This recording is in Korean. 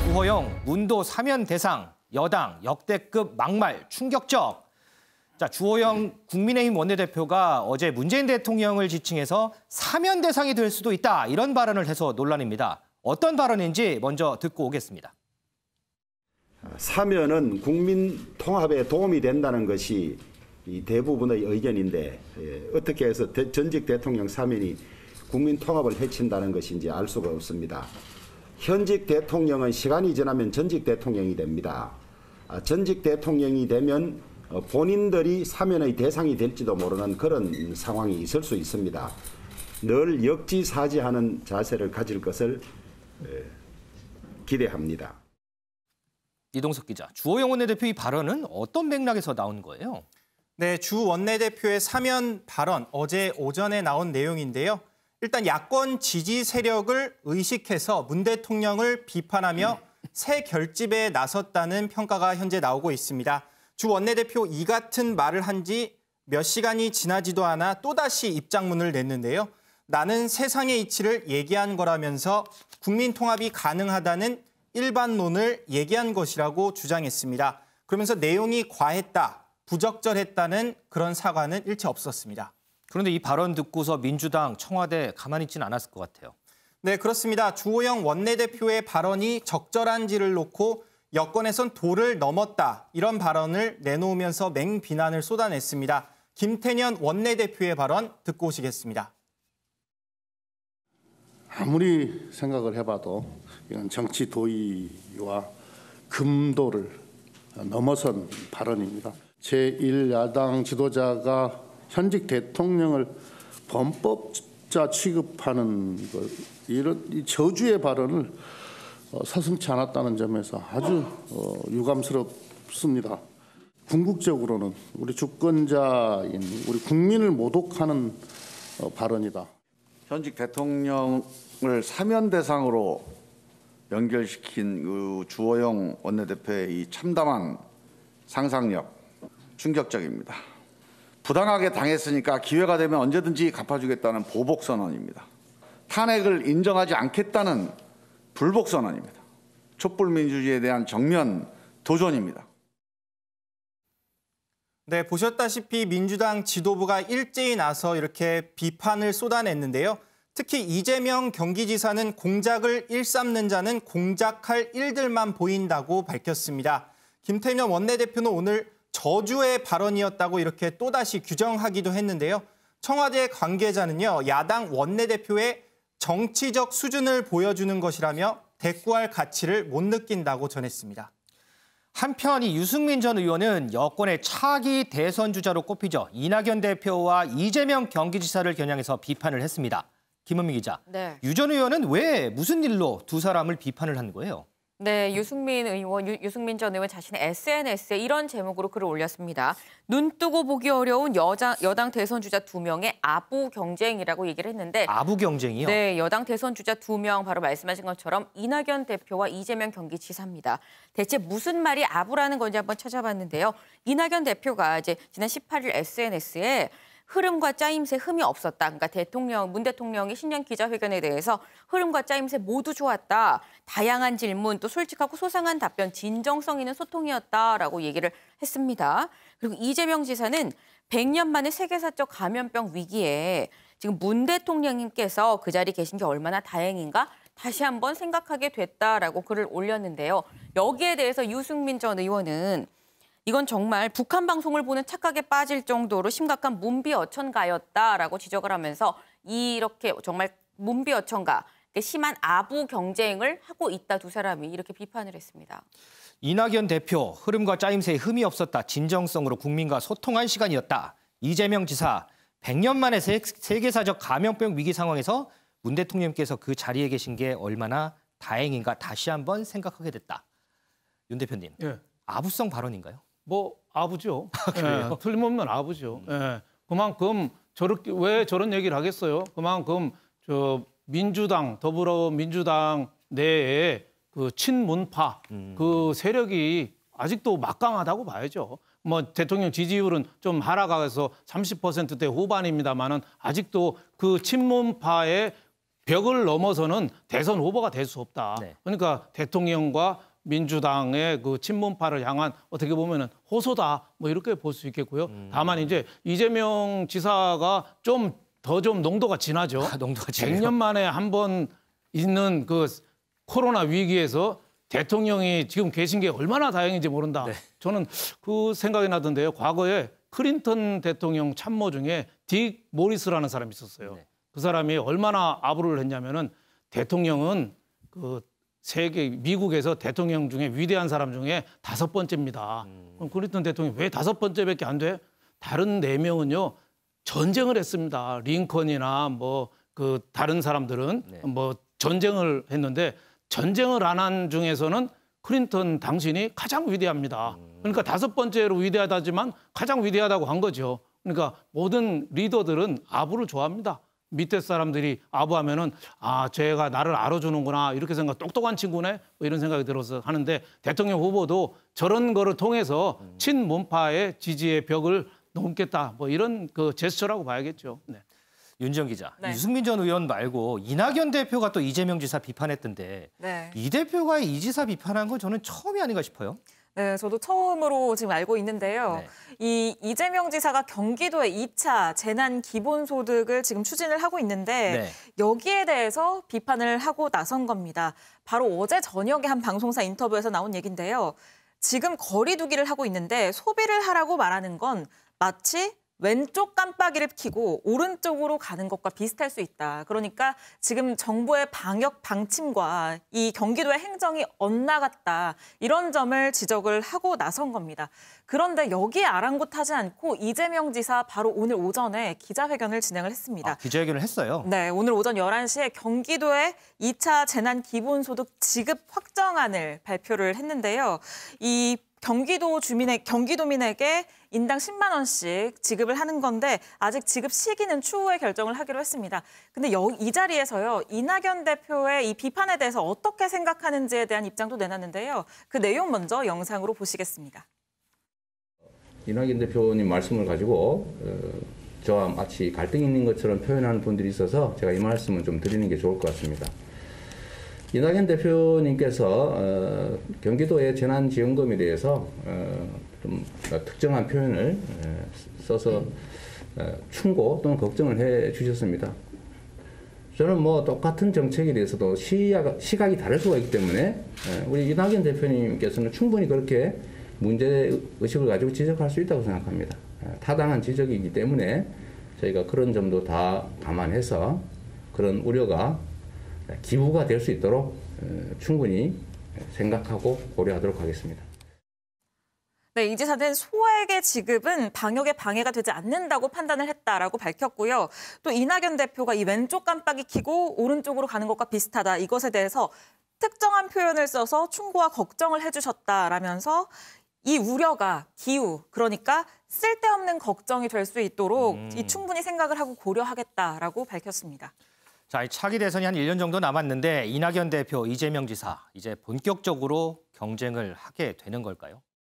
주호영 문도 사면 대상, 여당 역대급 막말 충격적. 자, 주호영 국민의힘 원내대표가 어제 문재인 대통령을 지칭해서 사면 대상이 될 수도 있다, 이런 발언을 해서 논란입니다. 어떤 발언인지 먼저 듣고 오겠습니다. 사면은 국민 통합에 도움이 된다는 것이 이 대부분의 의견인데 어떻게 해서 전직 대통령 사면이 국민 통합을 해친다는 것인지 알 수가 없습니다. 현직 대통령은 시간이 지나면 전직 대통령이 됩니다. 전직 대통령이 되면 본인들이 사면의 대상이 될지도 모르는 그런 상황이 있을 수 있습니다. 늘 역지사지하는 자세를 가질 것을 기대합니다. 이동석 기자, 주호영 원내대표 이 발언은 어떤 맥락에서 나온 거예요? 네, 주 원내대표의 사면 발언, 어제 오전에 나온 내용인데요. 일단 야권 지지 세력을 의식해서 문 대통령을 비판하며 새 결집에 나섰다는 평가가 현재 나오고 있습니다. 주 원내대표 이 같은 말을 한 지 몇 시간이 지나지도 않아 또다시 입장문을 냈는데요. 나는 세상의 이치를 얘기한 거라면서 국민 통합이 가능하다는 일반론을 얘기한 것이라고 주장했습니다. 그러면서 내용이 과했다, 부적절했다는 그런 사과는 일체 없었습니다. 그런데 이 발언 듣고서 민주당, 청와대 가만히 있지는 않았을 것 같아요. 네, 그렇습니다. 주호영 원내대표의 발언이 적절한지를 놓고 여권에선 도를 넘었다, 이런 발언을 내놓으면서 맹비난을 쏟아냈습니다. 김태년 원내대표의 발언 듣고 오시겠습니다. 아무리 생각을 해봐도 이건 정치 도의와 금도를 넘어선 발언입니다. 제1야당 지도자가 현직 대통령을 범법자 취급하는 이런 이 저주의 발언을 서슴지 않았다는 점에서 아주 유감스럽습니다. 궁극적으로는 우리 주권자인 우리 국민을 모독하는 발언이다. 현직 대통령을 사면 대상으로 연결시킨 그 주호영 원내대표의 이 참담한 상상력, 충격적입니다. 부당하게 당했으니까 기회가 되면 언제든지 갚아주겠다는 보복 선언입니다. 탄핵을 인정하지 않겠다는 불복 선언입니다. 촛불 민주주의에 대한 정면 도전입니다. 네, 보셨다시피 민주당 지도부가 일제히 나서 이렇게 비판을 쏟아냈는데요. 특히 이재명 경기지사는 공작을 일삼는 자는 공작할 일들만 보인다고 밝혔습니다. 김태년 원내대표는 오늘 저주의 발언이었다고 이렇게 또다시 규정하기도 했는데요. 청와대 관계자는요, 야당 원내대표의 정치적 수준을 보여주는 것이라며 대꾸할 가치를 못 느낀다고 전했습니다. 한편 이 유승민 전 의원은 여권의 차기 대선 주자로 꼽히죠. 이낙연 대표와 이재명 경기지사를 겨냥해서 비판을 했습니다. 김은미 기자, 네. 유 전 의원은 왜 무슨 일로 두 사람을 비판을 한 거예요? 네, 유승민 전 의원 자신의 SNS에 이런 제목으로 글을 올렸습니다. 눈 뜨고 보기 어려운 여당 대선 주자 2명의 아부 경쟁이라고 얘기를 했는데. 아부 경쟁이요? 네, 여당 대선 주자 2명 바로 말씀하신 것처럼 이낙연 대표와 이재명 경기지사입니다. 대체 무슨 말이 아부라는 건지 한번 찾아봤는데요. 이낙연 대표가 이제 지난 18일 SNS에 흐름과 짜임새 흠이 없었다. 그러니까 문 대통령이 신년 기자회견에 대해서 흐름과 짜임새 모두 좋았다. 다양한 질문, 또 솔직하고 소상한 답변, 진정성 있는 소통이었다라고 얘기를 했습니다. 그리고 이재명 지사는 100년 만에 세계사적 감염병 위기에 지금 문 대통령님께서 그 자리에 계신 게 얼마나 다행인가 다시 한번 생각하게 됐다라고 글을 올렸는데요. 여기에 대해서 유승민 전 의원은 이건 정말 북한 방송을 보는 착각에 빠질 정도로 심각한 문비어천가였다라고 지적을 하면서 이렇게 정말 문비어천가, 심한 아부 경쟁을 하고 있다, 두 사람이 이렇게 비판을 했습니다. 이낙연 대표, 흐름과 짜임새에 흠이 없었다. 진정성으로 국민과 소통한 시간이었다. 이재명 지사, 100년 만에 세계사적 감염병 위기 상황에서 문 대통령께서 그 자리에 계신 게 얼마나 다행인가 다시 한번 생각하게 됐다. 윤 대표님, 예. 아부성 발언인가요? 뭐 아부죠. 그래요? 예, 틀림없는 아부죠. 예, 그만큼 왜 저런 얘기를 하겠어요? 그만큼 민주당, 더불어민주당 내에 그 친문파 그 세력이 아직도 막강하다고 봐야죠. 뭐 대통령 지지율은 좀 하락해서 30%대 후반입니다만은 아직도 그 친문파의 벽을 넘어서는 대선 후보가 될 수 없다. 네. 그러니까 대통령과 민주당의 그 친문파를 향한 어떻게 보면은 호소다. 뭐 이렇게 볼 수 있겠고요. 다만 이제 이재명 지사가 좀 농도가 진하죠. 농도가 진해요. 100년 만에 한 번 있는 그 코로나 위기에서 대통령이 지금 계신 게 얼마나 다행인지 모른다. 네. 저는 그 생각이 나던데요. 과거에 클린턴 대통령 참모 중에 딕 모리스라는 사람이 있었어요. 네. 그 사람이 얼마나 아부를 했냐면은 대통령은 그 세계 미국에서 대통령 중에 위대한 사람 중에 5번째입니다. 그럼 클린턴 대통령이 왜 5번째밖에 안 돼? 다른 4명은요 전쟁을 했습니다. 링컨이나 뭐 그 다른 사람들은 네. 뭐 전쟁을 했는데 전쟁을 안 한 중에서는 클린턴 당신이 가장 위대합니다. 그러니까 5번째로 위대하다지만 가장 위대하다고 한 거죠. 그러니까 모든 리더들은 아부를 좋아합니다. 밑에 사람들이 아부하면은 아, 쟤가 나를 알아주는구나 이렇게 생각, 똑똑한 친구네 뭐 이런 생각이 들어서 하는데 대통령 후보도 저런 거를 통해서 친문파의 지지의 벽을 넘겠다 뭐 이런 그 제스처라고 봐야겠죠. 네. 윤지영 기자, 네. 유승민 전 의원 말고 이낙연 대표가 또 이재명 지사 비판했던데 네. 이 대표가 이 지사 비판한 건 저는 처음이 아닌가 싶어요. 네, 저도 처음으로 지금 알고 있는데요. 네. 이 이재명 지사가 경기도의 2차 재난 기본소득을 지금 추진을 하고 있는데 네. 여기에 대해서 비판을 하고 나선 겁니다. 바로 어제 저녁에 한 방송사 인터뷰에서 나온 얘기인데요. 지금 거리 두기를 하고 있는데 소비를 하라고 말하는 건 마치 왼쪽 깜빡이를 켜고 오른쪽으로 가는 것과 비슷할 수 있다. 그러니까 지금 정부의 방역 방침과 이 경기도의 행정이 엇나갔다. 이런 점을 지적을 하고 나선 겁니다. 그런데 여기에 아랑곳하지 않고 이재명 지사 바로 오늘 오전에 기자회견을 진행을 했습니다. 기자회견을 했어요. 네, 오늘 오전 11시에 경기도의 2차 재난 기본소득 지급 확정안을 발표를 했는데요. 이 경기도민에게 인당 10만 원씩 지급을 하는 건데 아직 지급 시기는 추후에 결정을 하기로 했습니다. 근데 이 자리에서요. 이낙연 대표의 이 비판에 대해서 어떻게 생각하는지에 대한 입장도 내놨는데요. 그 내용 먼저 영상으로 보시겠습니다. 이낙연 대표님 말씀을 가지고 저와 마치 갈등이 있는 것처럼 표현하는 분들이 있어서 제가 이 말씀을 좀 드리는 게 좋을 것 같습니다. 이낙연 대표님께서 경기도의 재난지원금에 대해서 좀 특정한 표현을 써서 충고 또는 걱정을 해 주셨습니다. 저는 뭐 똑같은 정책에 대해서도 시각이 다를 수가 있기 때문에 우리 이낙연 대표님께서는 충분히 그렇게 문제의식을 가지고 지적할 수 있다고 생각합니다. 타당한 지적이기 때문에 저희가 그런 점도 다 감안해서 그런 우려가 기부가 될 수 있도록 충분히 생각하고 고려하도록 하겠습니다. 네, 이 지사는 소액의 지급은 방역에 방해가 되지 않는다고 판단을 했다라고 밝혔고요. 또 이낙연 대표가 이 왼쪽 깜빡이 켜고 오른쪽으로 가는 것과 비슷하다. 이것에 대해서 특정한 표현을 써서 충고와 걱정을 해주셨다라면서 이 우려가 기우, 그러니까 쓸데없는 걱정이 될 수 있도록 이 충분히 생각을 하고 고려하겠다라고 밝혔습니다. 자, 차기 대선이 한 1년 정도 남았는데 이낙연 대표, 이재명 지사 이제 본격적으로 경쟁을 하게 되는 걸까요?